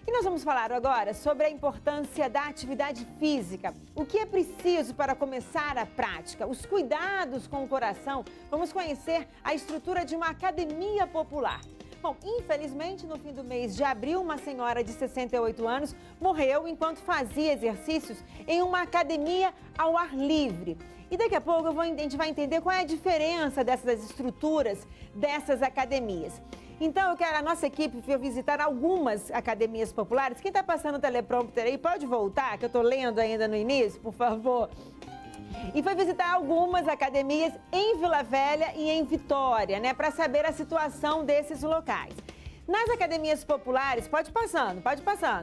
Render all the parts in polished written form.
E nós vamos falar agora sobre a importância da atividade física. O que é preciso para começar a prática? Os cuidados com o coração. Vamos conhecer a estrutura de uma academia popular. Bom, infelizmente, no fim do mês de abril, uma senhora de 68 anos morreu enquanto fazia exercícios em uma academia ao ar livre. E daqui a pouco a gente vai entender qual é a diferença dessas estruturas, dessas academias. Então, eu quero a nossa equipe visitar algumas academias populares. Quem está passando o teleprompter aí, pode voltar, que eu estou lendo ainda no início, por favor. E foi visitar algumas academias em Vila Velha e em Vitória, né, para saber a situação desses locais. Nas academias populares, pode passando,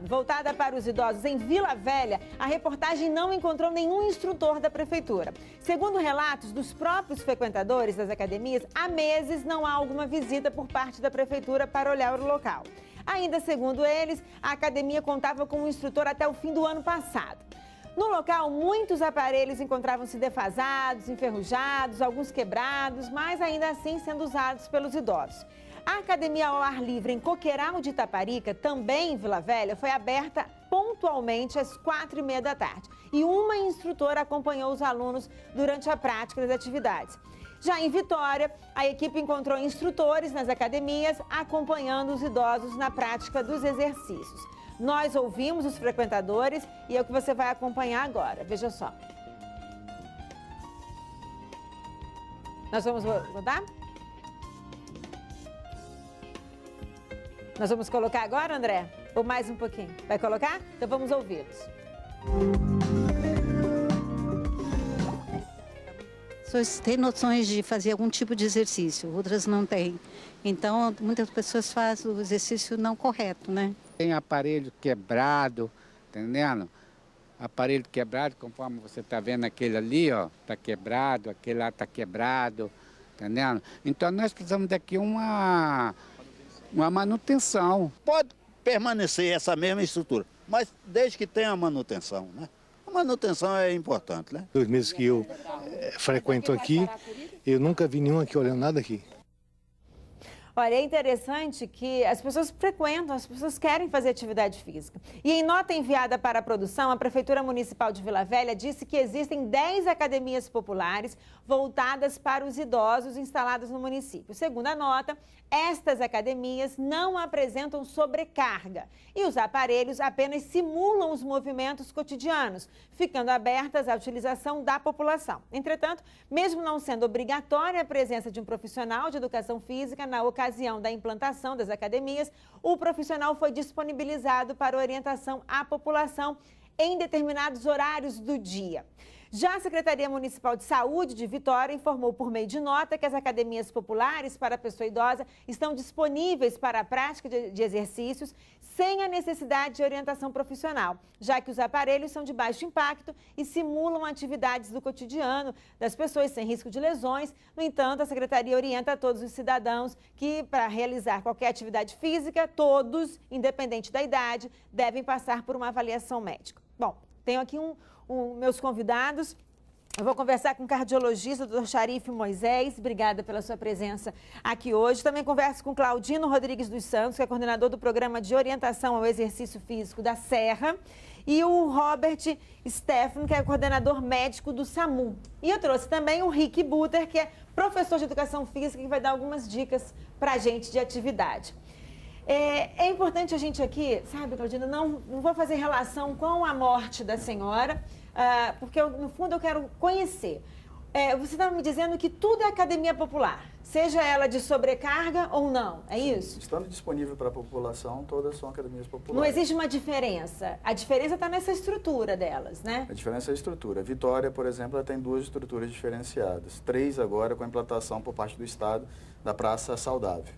voltada para os idosos em Vila Velha, a reportagem não encontrou nenhum instrutor da prefeitura. Segundo relatos dos próprios frequentadores das academias, há meses não há alguma visita por parte da prefeitura para olhar o local. Ainda segundo eles, a academia contava com um instrutor até o fim do ano passado. No local, muitos aparelhos encontravam-se defasados, enferrujados, alguns quebrados, mas ainda assim sendo usados pelos idosos. A academia ao ar livre em Coqueiral de Itaparica, também em Vila Velha, foi aberta pontualmente às 4h30 da tarde. E uma instrutora acompanhou os alunos durante a prática das atividades. Já em Vitória, a equipe encontrou instrutores nas academias acompanhando os idosos na prática dos exercícios. Nós ouvimos os frequentadores e é o que você vai acompanhar agora. Veja só. Nós vamos rodar? Nós vamos colocar agora, André? Ou mais um pouquinho? Vai colocar? Então vamos ouvi-los. Pessoas têm noções de fazer algum tipo de exercício, outras não têm. Então, muitas pessoas fazem o exercício não correto, né? Tem aparelho quebrado, entendendo? Aparelho quebrado, conforme você está vendo aquele ali, ó, está quebrado, aquele lá está quebrado, entendendo? Então, nós precisamos daqui uma manutenção. Pode permanecer essa mesma estrutura, mas desde que tenha manutenção, né? A manutenção é importante, né? 2 meses que eu frequento aqui, eu nunca vi nenhum aqui olhando nada aqui. Olha, é interessante que as pessoas frequentam, as pessoas querem fazer atividade física. E em nota enviada para a produção, a Prefeitura Municipal de Vila Velha disse que existem 10 academias populares voltadas para os idosos instaladas no município. Segundo a nota, estas academias não apresentam sobrecarga e os aparelhos apenas simulam os movimentos cotidianos, ficando abertas à utilização da população. Entretanto, mesmo não sendo obrigatória a presença de um profissional de educação física na ocasião da implantação das academias, o profissional foi disponibilizado para orientação à população em determinados horários do dia. Já a Secretaria Municipal de Saúde de Vitória informou por meio de nota que as academias populares para a pessoa idosa estão disponíveis para a prática de exercícios sem a necessidade de orientação profissional, já que os aparelhos são de baixo impacto e simulam atividades do cotidiano das pessoas sem risco de lesões. No entanto, a Secretaria orienta a todos os cidadãos que, para realizar qualquer atividade física, todos, independente da idade, devem passar por uma avaliação médica. Bom, tenho aqui meus convidados. Eu vou conversar com o cardiologista, Dr. Charife Moisés. Obrigada pela sua presença aqui hoje. Também converso com Claudino Rodrigues dos Santos, que é coordenador do Programa de Orientação ao Exercício Físico da Serra. E o Robert Stefano, que é coordenador médico do SAMU. E eu trouxe também o Rick Buter, que é professor de Educação Física, que vai dar algumas dicas para a gente de atividade. É importante a gente aqui, sabe, Claudina, não vou fazer relação com a morte da senhora, porque no fundo eu quero conhecer. Você estava me dizendo que tudo é academia popular, seja ela de sobrecarga ou não, é isso? Estando disponível para a população, todas são academias populares. Não existe uma diferença, a diferença está nessa estrutura delas, né? A diferença é a estrutura. Vitória, por exemplo, ela tem 2 estruturas diferenciadas, 3 agora com a implantação por parte do Estado da Praça Saudável.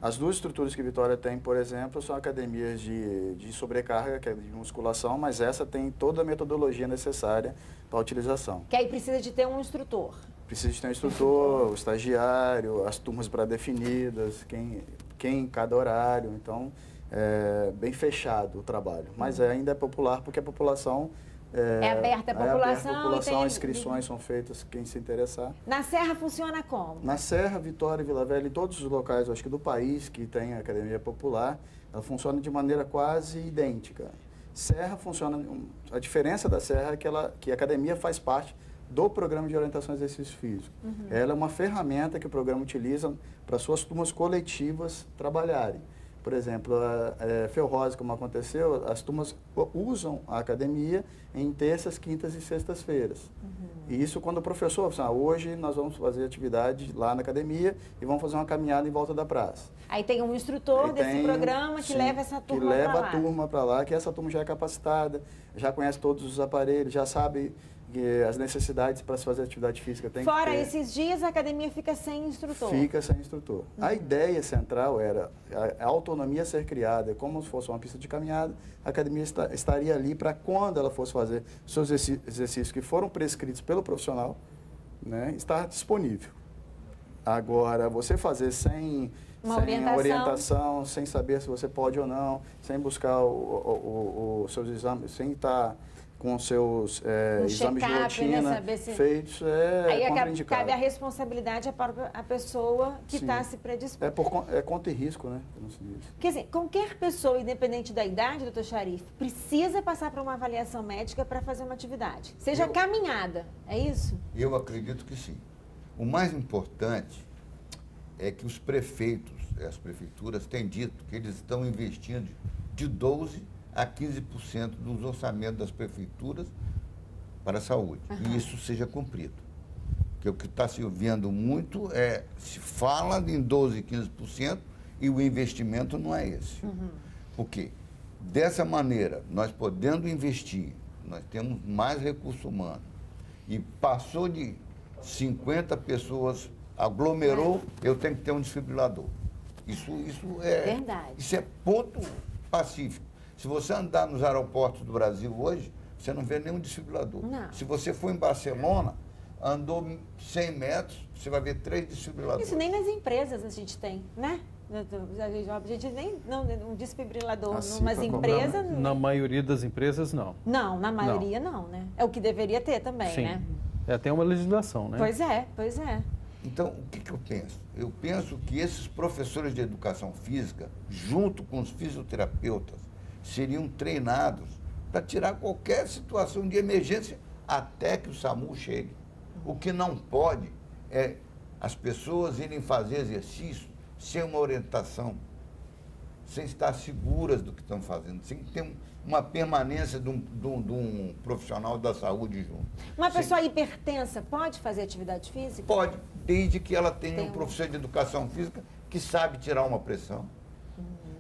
As 2 estruturas que Vitória tem, por exemplo, são academias de sobrecarga, que é de musculação, mas essa tem toda a metodologia necessária para a utilização. Que aí precisa de ter um instrutor. Precisa de ter um instrutor, o estagiário, as turmas pré-definidas, quem em cada horário. Então, é bem fechado o trabalho. Mas ainda é popular porque a população É aberta à população, as inscrições são feitas, quem se interessar. Na Serra funciona como? Na Serra, Vitória e Vila Velha, em todos os locais, acho que do país, que tem a academia popular, ela funciona de maneira quase idêntica. Serra funciona, a diferença da Serra é que a academia faz parte do programa de orientação ao exercício físico. Ela é uma ferramenta que o programa utiliza para suas turmas coletivas trabalharem. Por exemplo, a Ferrose, como aconteceu, as turmas usam a academia em terças, quintas e sextas-feiras. E isso quando o professor fala, hoje nós vamos fazer atividade lá na academia e vamos fazer uma caminhada em volta da praça. Aí tem um instrutor desse programa que leva essa turma para lá. Que leva a turma para lá, que essa turma já é capacitada, já conhece todos os aparelhos, já sabe as necessidades para se fazer atividade física. Fora esses dias, a academia fica sem instrutor. Fica sem instrutor. A ideia central era a autonomia ser criada, como se fosse uma pista de caminhada, a academia estaria ali para quando ela fosse fazer seus exercícios que foram prescritos pelo profissional, né, estar disponível. Agora, você fazer sem orientação, sem saber se você pode ou não, sem buscar os seus exames, sem estar com os seus exames de rotina feitos, aí contraindicado. Cabe a responsabilidade para a pessoa que está se predispondo. É conta e risco, né? Como se diz. Quer dizer, qualquer pessoa, independente da idade, doutor Sharif, precisa passar por uma avaliação médica para fazer uma atividade. Seja caminhada, é isso? Eu acredito que sim. O mais importante é que os prefeitos, as prefeituras, têm dito que eles estão investindo de 12% a 15% dos orçamentos das prefeituras para a saúde. E isso seja cumprido. Porque o que está se vendo muito se fala em 12%, 15% e o investimento não é esse. Porque dessa maneira, nós podendo investir, nós temos mais recurso humano e passou de 50 pessoas, aglomerou, eu tenho que ter um desfibrilador. Isso é verdade. Isso é ponto pacífico. Se você andar nos aeroportos do Brasil hoje, você não vê nenhum desfibrilador. Não. Se você for em Barcelona, andou 100 metros, você vai ver 3 desfibriladores. Isso nem nas empresas a gente tem, né? A gente nem um desfibrilador numas empresas. Na maioria das empresas, não. Não, na maioria não, né? É o que deveria ter também, Sim. né? É até uma legislação, né? Pois é. Então, o que eu penso? Eu penso que esses professores de educação física, junto com os fisioterapeutas, seriam treinados para tirar qualquer situação de emergência até que o SAMU chegue. O que não pode é as pessoas irem fazer exercício sem uma orientação, sem estar seguras do que estão fazendo, sem ter uma permanência de um profissional da saúde junto. Uma pessoa hipertensa pode fazer atividade física? Pode, desde que ela tenha um professor de educação física que sabe tirar uma pressão.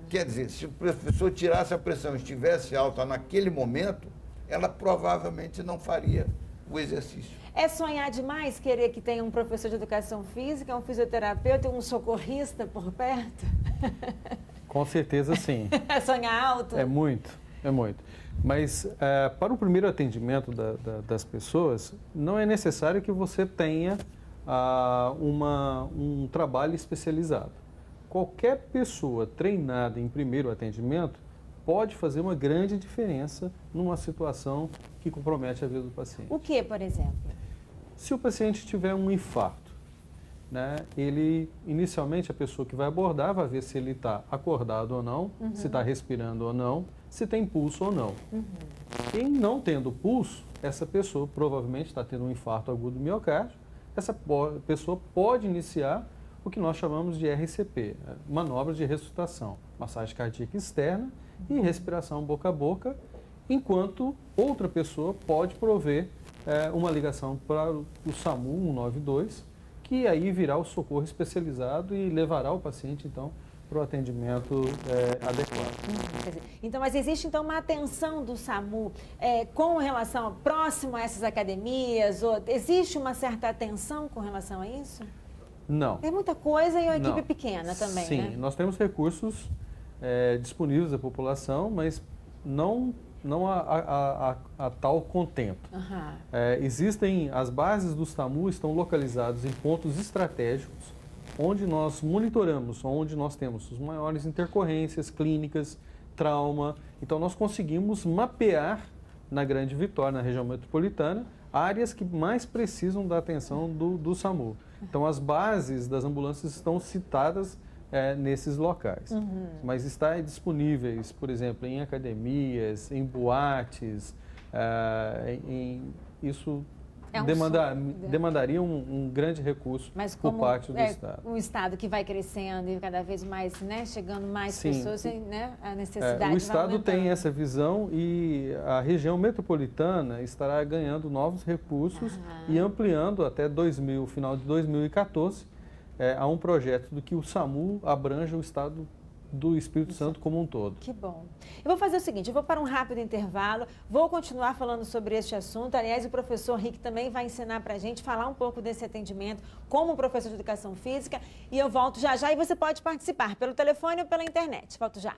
Quer dizer, se o professor tirasse a pressão e estivesse alta naquele momento, ela provavelmente não faria o exercício. É sonhar demais querer que tenha um professor de educação física, um fisioterapeuta e um socorrista por perto? Com certeza, sim. É sonhar alto? É muito. Mas para o primeiro atendimento das pessoas, não é necessário que você tenha um trabalho especializado. Qualquer pessoa treinada em primeiro atendimento pode fazer uma grande diferença numa situação que compromete a vida do paciente. O que, por exemplo? Se o paciente tiver um infarto, né, inicialmente a pessoa que vai abordar vai ver se ele está acordado ou não, se está respirando ou não, se tem pulso ou não. Em não tendo pulso, essa pessoa provavelmente está tendo um infarto agudo do miocárdio, essa pessoa pode iniciar o que nós chamamos de RCP, manobra de ressuscitação, massagem cardíaca externa e respiração boca a boca, enquanto outra pessoa pode prover uma ligação para o SAMU 192, que aí virá o socorro especializado e levará o paciente, então, para o atendimento adequado. Então, mas existe, então, uma atenção do SAMU com relação, próximo a essas academias? Ou existe uma certa atenção com relação a isso? Não. É muita coisa e uma equipe pequena também, Sim, né? nós temos recursos disponíveis à população, mas não a tal contento. Existem, as bases do SAMU estão localizadas em pontos estratégicos, onde nós monitoramos, onde nós temos as maiores intercorrências clínicas, trauma. Então, nós conseguimos mapear na Grande Vitória, na região metropolitana, áreas que mais precisam da atenção do SAMU. Então, as bases das ambulâncias estão citadas nesses locais, mas está disponíveis, por exemplo, em academias, em boates, isso demandaria um grande recurso por parte do Estado. Um Estado que vai crescendo e cada vez mais, né, chegando mais pessoas, né, a necessidade o Estado vai tem essa visão e a região metropolitana estará ganhando novos recursos e ampliando até final de 2014, há um projeto do que o SAMU abranja o Estado do Espírito Santo como um todo. Que bom. Eu vou fazer o seguinte, eu vou para um rápido intervalo, vou continuar falando sobre este assunto. Aliás, o professor Rick também vai ensinar para a gente, falar um pouco desse atendimento como professor de educação física. E eu volto já já e você pode participar pelo telefone ou pela internet. Volto já.